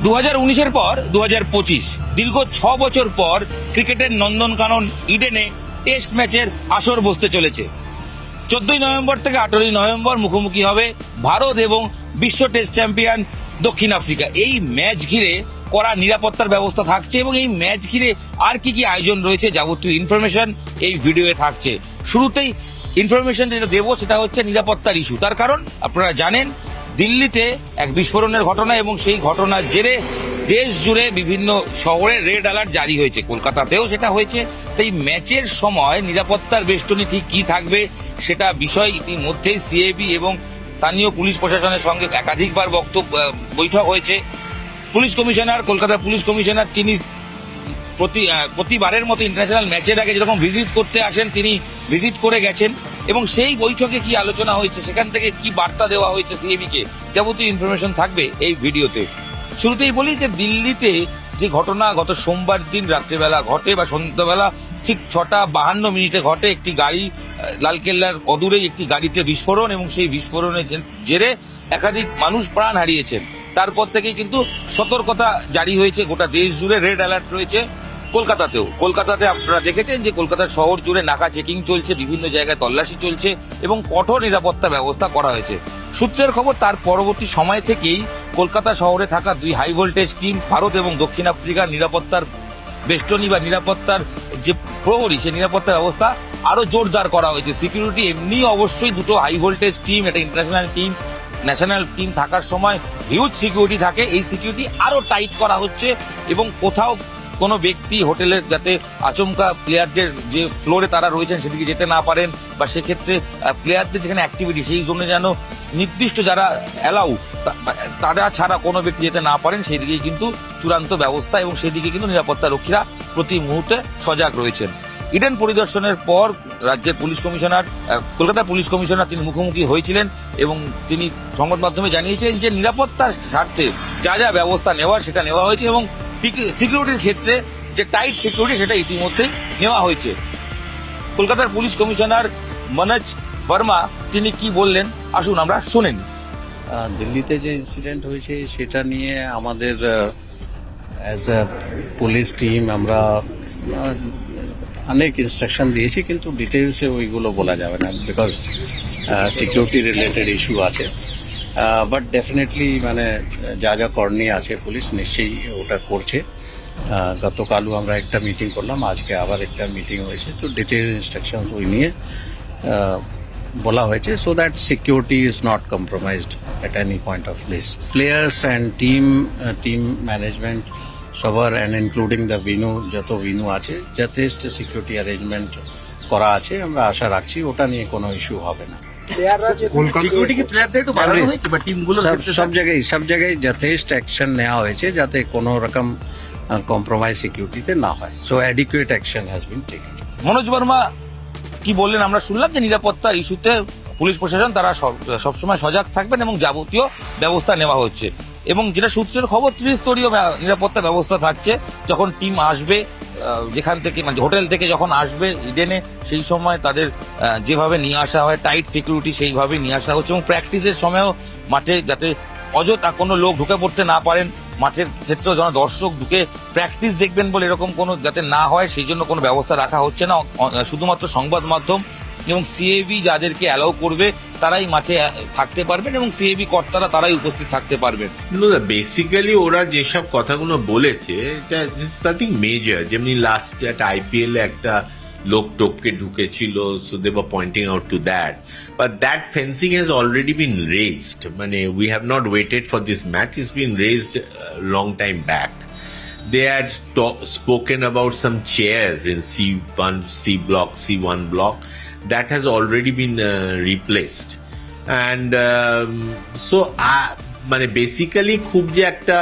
2019-এর পর 2025 দীর্ঘ 6 বছর পর ক্রিকেটের নন্দনকানন ইডেনে টেস্ট ম্যাচের আসর বসতে চলেছে। 14ই নভেম্বর থেকে 18ই নভেম্বর মুখোমুখি হবে ভারত এবং বিশ্ব টেস্ট চ্যাম্পিয়ন দক্ষিণ আফ্রিকা। এই ম্যাচ ঘিরে কড়া নিরাপত্তার ব্যবস্থা থাকছে এবং এই ম্যাচ ঘিরে আর কি কি আয়োজন রয়েছে যাবতীয় ইনফরমেশন এই ভিডিওয়ে থাকছে। শুরুতেই ইনফরমেশন যেটা দেবো সেটা হচ্ছে নিরাপত্তার ইস্যু। তার কারণ আপনারা জানেন, দিল্লিতে এক বিস্ফোরণের ঘটনা এবং সেই ঘটনার জেরে দেশ জুড়ে বিভিন্ন শহরে রেড অ্যালার্ট জারি হয়েছে, কলকাতাতেও সেটা হয়েছে। তাই ম্যাচের সময় নিরাপত্তার বেষ্টনী ঠিক কি থাকবে সেটা বিষয় ইতিমধ্যেই সিএবি এবং স্থানীয় পুলিশ প্রশাসনের সঙ্গে একাধিকবার বৈঠক হয়েছে। পুলিশ কমিশনার, কলকাতার পুলিশ কমিশনার, তিনি প্রতিবারের মতো ইন্টারন্যাশনাল ম্যাচের আগে যেরকম ভিজিট করতে আসেন তিনি ভিজিট করে গেছেন এবং সেই বৈঠকে কি আলোচনা হয়েছে, সেখান থেকে কি বার্তা দেওয়া হয়েছে সিএবিকে, যাবতীয় ইনফরমেশন থাকবে এই ভিডিওতে। শুরুতেই বলি যে দিল্লিতে যে ঘটনা গত সোমবার দিন রাত্রেবেলা ঘটে বা সন্ধ্যাবেলা ঠিক 6:52 ঘটে, একটি গাড়ি লালকেল্লার অদূরেই একটি গাড়িতে বিস্ফোরণ এবং সেই বিস্ফোরণের জেরে একাধিক মানুষ প্রাণ হারিয়েছেন। তারপর থেকেই কিন্তু সতর্কতা জারি হয়েছে, গোটা দেশ জুড়ে রেড অ্যালার্ট রয়েছে। কলকাতাতে আপনারা দেখেছেন যে কলকাতার শহর জুড়ে নাকা চেকিং চলছে, বিভিন্ন জায়গায় তল্লাশি চলছে এবং কঠোর নিরাপত্তা ব্যবস্থা করা হয়েছে। সূত্রের খবর, তার পরবর্তী সময় থেকেই কলকাতা শহরে থাকা 2 হাই ভোল্টেজ টিম ভারত এবং দক্ষিণ আফ্রিকার নিরাপত্তার বেষ্টনী বা নিরাপত্তার যে প্রহরী, সেই নিরাপত্তা ব্যবস্থা আরো জোরদার করা হয়েছে। সিকিউরিটি এমনি অবশ্যই 2 হাই ভোল্টেজ টিম, এটা ইন্টারন্যাশনাল টিম, ন্যাশনাল টিম থাকার সময় হিউজ সিকিউরিটি থাকে, এই সিকিউরিটি আরো টাইট করা হচ্ছে এবং কোথাও কোনো ব্যক্তি হোটেলের যাতে আচমকা প্লেয়ারদের যে ফ্লোরে তারা রয়েছেন সেদিকে যেতে না পারেন, বা সেক্ষেত্রে প্লেয়ারদের যেখানে অ্যাক্টিভিটি সেই জন্য যেন নির্দিষ্ট যারা অ্যালাউ তারা ছাড়া কোনো ব্যক্তি যেতে না পারেন, সেদিকে কিন্তু চূড়ান্ত ব্যবস্থা এবং সেদিকে কিন্তু নিরাপত্তা রক্ষীরা প্রতি মুহূর্তে সজাগ রয়েছেন। ইডেন পরিদর্শনের পর রাজ্যের police commissioner, Kolkata police commissioner তিনি মুখোমুখি হয়েছিলেন এবং তিনি সংবাদ মাধ্যমে জানিয়েছেন যে নিরাপত্তার স্বার্থে যা যা ব্যবস্থা নেওয়ার সেটা নেওয়া হয়েছে এবং সিকিউরিটির ক্ষেত্রে যে টাইট সিকিউরিটি সেটা ইতিমধ্যেই নেওয়া হয়েছে। কলকাতার পুলিশ কমিশনার মনোজ বর্মা তিনি কি বললেন আসুন আমরা শুনেন। দিল্লিতে যে ইনসিডেন্ট হয়েছে সেটা নিয়ে আমাদের অ্যাজ আ পুলিশ টিম আমরা অনেক ইনস্ট্রাকশন দিয়েছি, কিন্তু ডিটেলসে ওইগুলো বলা যাবে না বিকজ সিকিউরিটি রিলেটেড ইস্যু আছে। বাট ডেফিনেটলি মানে যা যা করণীয় আছে পুলিশ নিশ্চয়ই ওটা করছে। গতকালও আমরা একটা মিটিং করলাম, আজকে আবার একটা মিটিং হয়েছে, তো ডিটেল ইনস্ট্রাকশন ওই নিয়ে বলা হয়েছে so that security is not compromised at any point of place. Players and team management সবার অ্যান্ড ইনক্লুডিং দ্য যত ভেন্যু আছে যথেষ্ট সিকিউরিটি অ্যারেঞ্জমেন্ট করা আছে। আমরা আশা রাখছি ওটা নিয়ে কোনো ইস্যু হবে না। সব জায়গায় যথেষ্ট অ্যাকশন নেওয়া হয়েছে যাতে কোনো রকম কম্প্রোমাইজ সিকিউরিটিতে না হয়। So adequate action has been taken. Manoj Verma কি বললেন আমরা শুনলাম যে নিরাপত্তা ইস্যুতে পুলিশ প্রশাসন তারা সবসময় সজাগ থাকবেন এবং যাবতীয় ব্যবস্থা নেওয়া হচ্ছে এবং যেটা সূত্রের খবর 30-স্তরীয় নিরাপত্তা ব্যবস্থা থাকছে। যখন টিম আসবে যেখান থেকে মানে হোটেল থেকে যখন আসবে ইডেনে, সেই সময় তাদের যেভাবে নিয়ে আসা হয় টাইট সিকিউরিটি সেইভাবে নিয়ে আসা হচ্ছে এবং প্র্যাকটিসের সময়ও মাঠে যাতে অযথা কোনো লোক ঢুকে পড়তে না পারেন, মাঠের ক্ষেত্রেও যেন দর্শক ঢুকে প্র্যাকটিস দেখবেন বলে এরকম কোনো যাতে না হয় সেই জন্য কোনো ব্যবস্থা রাখা হচ্ছে না। শুধুমাত্র সংবাদ মাধ্যম এবং সিএবি যাদেরকে অ্যালাউ করবে তারাই মাঠে থাকতে পারবেন এবং সিএবি কর্তারা তারাই উপস্থিত থাকতে পারবেন। বেসিক্যালি ওরা যেসব কথাগুলো বলেছে নাথিং মেজর, যেমনি লাস্ট একটা আইপিএল একটা লোক টপকে ঢুকেছিল, so they were pointing out to that, but that fencing has already been raised. মানে we have not waited for this match, it's been raised long time back. They had spoken about some chairs in C1 block that has already been replaced, and so মানে basically খুব যে একটা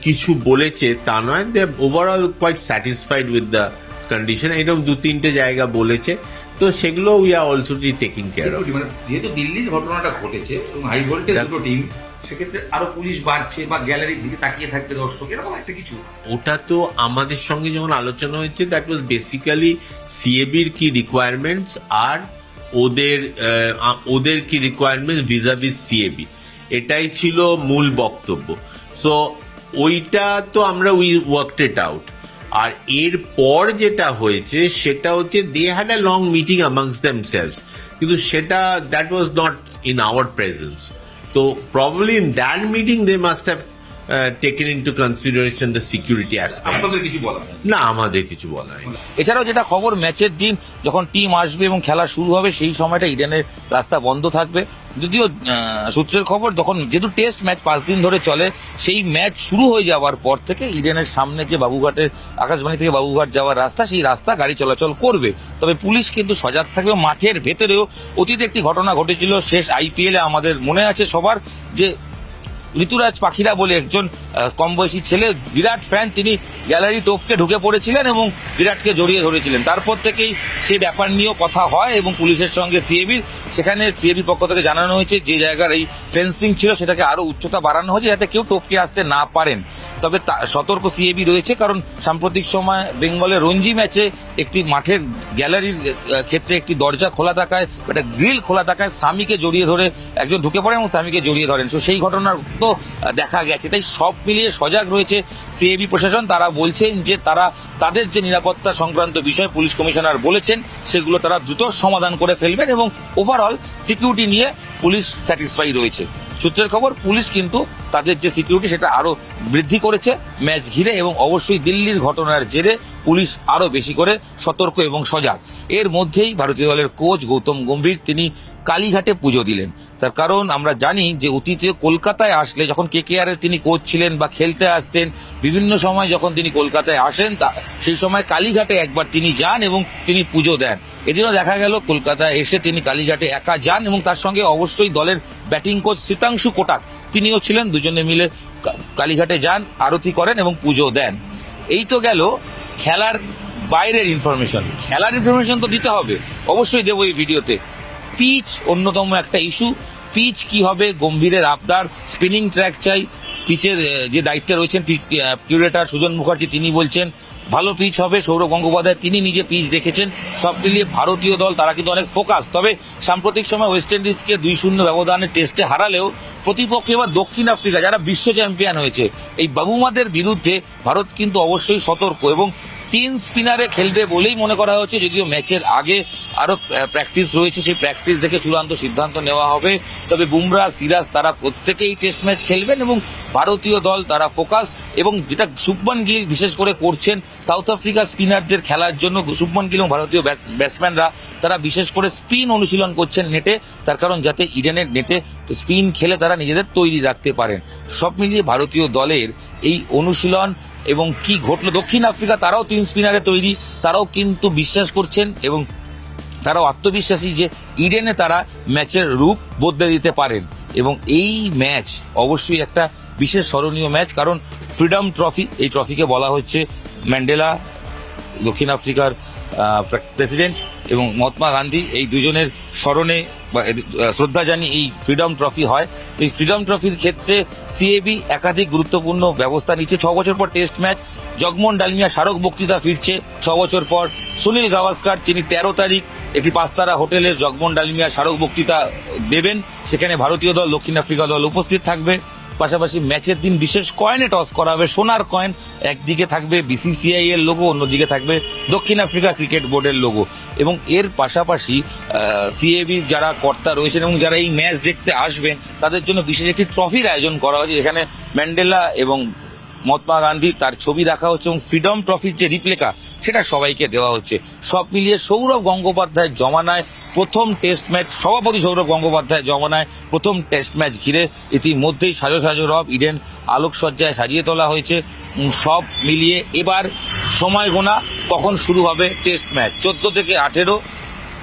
কিছু বলেছে তা নয়, they are overall quite satisfied with the condition. এরকম 2-3টে জায়গা বলেছে, তো সেগুলো we are also taking care of. যেহেতু দিল্লির ঘটনাটা ঘটেছে এবং হাই ভোল্টেজ দুটো টিম, সেক্ষেত্রে আরো পুলিশ বাড়ছে বা গ্যালারির দিকে তাকিয়ে থাকবে দর্শক, এরকম একটা কিছু। ওটা তো আমাদের সঙ্গে যখন আলোচনা হয়েছে দ্যাট ওয়াজ বেসিক্যালি সিএবির কি রিকোয়ারমেন্টস আর ওদের কি রিকোয়ারমেন্টস ভিজাভিজ সিএবি, এটাই ছিল মূল বক্তব্য। সো ওইটা তো আমরা উই ওয়ার্কড ইট আউট। আর এর পর যেটা হয়েছে সেটা হচ্ছে they had a long meeting amongst themselves, কিন্তু সেটা that was not in our presence. তো probably in that meeting they must have taken into consideration the security aspect. আপনাদের কিছু বলা নেই? না, আমাদের কিছু বলা হয়নি। এছাড়াও যেটা খবর, ম্যাচের দিন যখন টিম আসবে এবং খেলা শুরু হবে সেই সময়টা ইডেনের রাস্তা বন্ধ থাকবে। যদিও সূত্রের খবর তখন যেহেতু টেস্ট ম্যাচ 5 দিন ধরে চলে, সেই ম্যাচ শুরু হয়ে যাওয়ার পর থেকে ইডেনের সামনে যে বাবুঘাটের আকাশবাণী থেকে বাবুঘাট যাওয়ার রাস্তা, সেই রাস্তা গাড়ি চলাচল করবে। তবে পুলিশ কিন্তু সজাগ থাকবে। মাঠের ভেতরেও অতীতে একটি ঘটনা ঘটেছিল শেষ আইপিএলে, আমাদের মনে আছে সবার, যে ঋতুরাজ পাখিরা বলে একজন কম বয়সী ছেলে, বিরাট ফ্যান, তিনি গ্যালারি টপকে ঢুকে পড়েছিলেন এবং বিরাটকে জড়িয়ে ধরেছিলেন। তারপর থেকেই সে ব্যাপার নিয়েও কথা হয় এবং পুলিশের সঙ্গে সিএবির, সেখানে সিএবির পক্ষ থেকে জানানো হয়েছে যে জায়গার এই ফেন্সিং ছিল সেটাকে আরো উচ্চতা বাড়ানো হয়েছে যাতে কেউ টপকে আসতে না পারেন। তবে সতর্ক সিএবি রয়েছে, কারণ সাম্প্রতিক সময় বেঙ্গলের রঞ্জি ম্যাচে একটি মাঠের গ্যালারির ক্ষেত্রে একটি দরজা খোলা থাকায়, একটা গ্রিল খোলা থাকায় স্বামীকে জড়িয়ে ধরে একজন ঢুকে পড়ে এবং স্বামীকে জড়িয়ে ধরেন। তো সেই ঘটনার তো দেখা গেছে। তাই সব মিলিয়ে সজাগ রয়েছে সিএবি প্রশাসন। তারা বলছেন যে তাদের যে নিরাপত্তা সংক্রান্ত বিষয় পুলিশ কমিশনার বলেছেন সেগুলো তারা দ্রুত সমাধান করে ফেলবেন এবং ওভারঅল সিকিউরিটি নিয়ে পুলিশ স্যাটিসফাই রয়েছে। সূত্রের খবর, পুলিশ কিন্তু তাদের যে সিকিউরিটি সেটা আরো বৃদ্ধি করেছে ম্যাচ ঘিরে, এবং অবশ্যই দিল্লির ঘটনার জেরে পুলিশ আরো বেশি করে সতর্ক এবং সজাগ। এর মধ্যেই ভারতীয় দলের কোচ গৌতম গম্ভীর তিনি কালীঘাটে পুজো দিলেন। তার কারণ আমরা জানি যে অতীতে কলকাতায় আসলে, যখন কেকেআর এর তিনি কোচ ছিলেন বা খেলতে আসতেন, বিভিন্ন সময় যখন তিনি কলকাতায় আসেন সেই সময় কালীঘাটে একবার তিনি যান এবং তিনি পুজো দেন। এদিনও দেখা গেল কলকাতায় এসে তিনি কালীঘাটে একা যান এবং তার সঙ্গে অবশ্যই দলের ব্যাটিং কোচ শীতাংশু কোটাক তিনিও ছিলেন। দুজনে মিলে কালীঘাটে যান, আরতি করেন এবং পুজো দেন। এই তো গেল খেলার বাইরের ইনফরমেশন। খেলার ইনফরমেশন তো দিতে হবে, অবশ্যই দেবো এই ভিডিওতে। পিচ অন্যতম একটা ইস্যু। পিচ কি হবে? গম্ভীরের আবদার, স্পিনিং ট্র্যাক চাই। পিচের যে দায়িত্বে রয়েছেন কিউরেটর সুজন মুখার্জি, তিনি বলছেন ভালো পিচ হবে। সৌরভ গঙ্গোপাধ্যায় তিনি নিজে পিচ দেখেছেন। সব মিলিয়ে ভারতীয় দল তারা কিন্তু অনেক ফোকাস। তবে সাম্প্রতিক সময় ওয়েস্ট ইন্ডিজকে 2-0 ব্যবধানে টেস্টে হারালেও প্রতিপক্ষ এবার দক্ষিণ আফ্রিকা, যারা বিশ্ব চ্যাম্পিয়ন হয়েছে, এই বাবুমাদের বিরুদ্ধে ভারত কিন্তু অবশ্যই সতর্ক এবং 3 স্পিনারে খেলবে বলেই মনে করা হচ্ছে। যদিও ম্যাচের আগে আরো প্র্যাকটিস রয়েছে, সেই প্র্যাকটিস দেখে চূড়ান্ত সিদ্ধান্ত নেওয়া হবে। তবে বুমরা, সিরাজ তারা প্রত্যেকেই টেস্ট ম্যাচ খেলবেন এবং ভারতীয় দল তারা ফোকাস। এবং যেটা শুভমান গিল বিশেষ করে করছেন সাউথ আফ্রিকা স্পিনারদের খেলার জন্য, শুভমান গিল এবং ভারতীয় ব্যাটসম্যানরা তারা বিশেষ করে স্পিন অনুশীলন করছেন নেটে, তার কারণ যাতে ইডেনের নেটে স্পিন খেলে তারা নিজেদের তৈরি রাখতে পারেন। সব মিলিয়ে ভারতীয় দলের এই অনুশীলন এবং কি ঘটলো, দক্ষিণ আফ্রিকা তারাও 3 স্পিনারে তৈরি, তারাও কিন্তু বিশ্বাস করছেন এবং তারাও আত্মবিশ্বাসী যে ইডেনে তারা ম্যাচের রূপ বদলে দিতে পারেন। এবং এই ম্যাচ অবশ্যই একটা বিশেষ স্মরণীয় ম্যাচ, কারণ ফ্রিডম ট্রফি, এই ট্রফিকে বলা হচ্ছে ম্যান্ডেলা, দক্ষিণ আফ্রিকার প্রেসিডেন্ট, এবং মহাত্মা গান্ধী, এই দুজনের স্মরণে বা শ্রদ্ধা জানি এই ফ্রিডম ট্রফি হয়। তো এই ফ্রিডম ট্রফির ক্ষেত্রে সিএবি একাধিক গুরুত্বপূর্ণ ব্যবস্থা নিচ্ছে। 6 বছর পর টেস্ট ম্যাচ, জগমোহন ডালমিয়া স্মারক বক্তৃতা ফিরছে 6 বছর পর। সুনীল গাভাস্কার তিনি 13 তারিখ একটি 5-তারা হোটেলে জগমোহন ডালমিয়া স্মারক বক্তৃতা দেবেন। সেখানে ভারতীয় দল, দক্ষিণ আফ্রিকা দল উপস্থিত থাকবে। পাশাপাশি ম্যাচের দিন বিশেষ কয়েনে টস করা হবে, সোনার কয়েন। একদিকে থাকবে বিসিসিআই এর লোগো, অন্যদিকে থাকবে দক্ষিণ আফ্রিকা ক্রিকেট বোর্ডের লোগো। এবং এর পাশাপাশি সিএবি যারা কর্তা রয়েছেন এবং যারা এই ম্যাচ দেখতে আসবেন তাদের জন্য বিশেষ একটি ট্রফির আয়োজন করা হয়েছে, যেখানে ম্যান্ডেলা এবং মহাত্মা গান্ধী তার ছবি রাখা হচ্ছে এবং ফ্রিডম ট্রফির যে রিপ্লিকা সেটা সবাইকে দেওয়া হচ্ছে। সব মিলিয়ে সৌরভ গঙ্গোপাধ্যায়ের জমানায় প্রথম টেস্ট ম্যাচ, সভাপতি সৌরভ গঙ্গোপাধ্যায়ের জমানায় প্রথম টেস্ট ম্যাচ ঘিরে ইতিমধ্যেই সাজো সাজো রব ইডেন আলোকসজ্জায় সাজিয়ে তোলা হয়েছে। সব মিলিয়ে এবার সময় গোনা কখন শুরু হবে টেস্ট ম্যাচ। 14 থেকে 18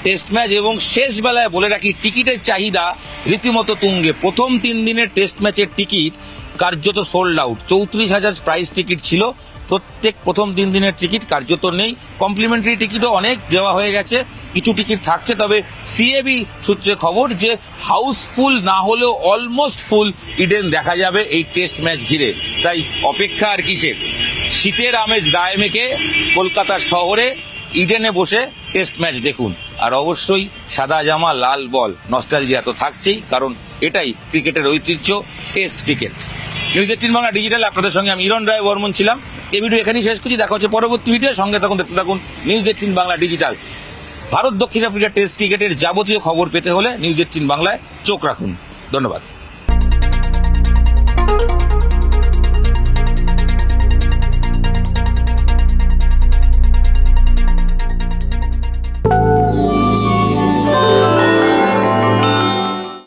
টেস্ট ম্যাচ। এবং শেষ বেলায় বলে রাখি, টিকিটের চাহিদা রীতিমতো তুঙ্গে। প্রথম 3 দিনের টেস্ট ম্যাচের টিকিট কার্যত সোল্ড আউট। 34,000 প্রাইস টিকিট ছিল। প্রথম 3 দিনের টিকিট কার্যত নেই। কমপ্লিমেন্টারি টিকিটও অনেক দেওয়া হয়ে গেছে, কিছু টিকিট থাকছে। তবে সিএবি সূত্রে খবর যে হাউসফুল না হলেও অলমোস্ট ফুল ইডেন দেখা যাবে এই টেস্ট ম্যাচ ঘিরে। তাই অপেক্ষা আর কিসের? শীতের আমেজ গায়ে মেখে কলকাতার শহরে ইডেনে বসে টেস্ট ম্যাচ দেখুন। আর অবশ্যই সাদা জামা লাল বল, নস্টালজিয়া তো থাকছেই, কারণ এটাই ক্রিকেটের ঐতিহ্য, test cricket. News 18 Bangla digital, আপনাদের সঙ্গে আমি ইরণ রায় বর্মন ছিলাম। এই ভিডিও এখানেই শেষ করছি, দেখা হচ্ছে পরবর্তী ভিডিও। সঙ্গে থাকুন, দেখতে থাকুন নিউজ 18 বাংলা ডিজিটাল। ভারত দক্ষিণ আফ্রিকা টেস্ট ক্রিকেটের যাবতীয় খবর পেতে হলে নিউজ 18 বাংলায় চোখ রাখুন। ধন্যবাদ।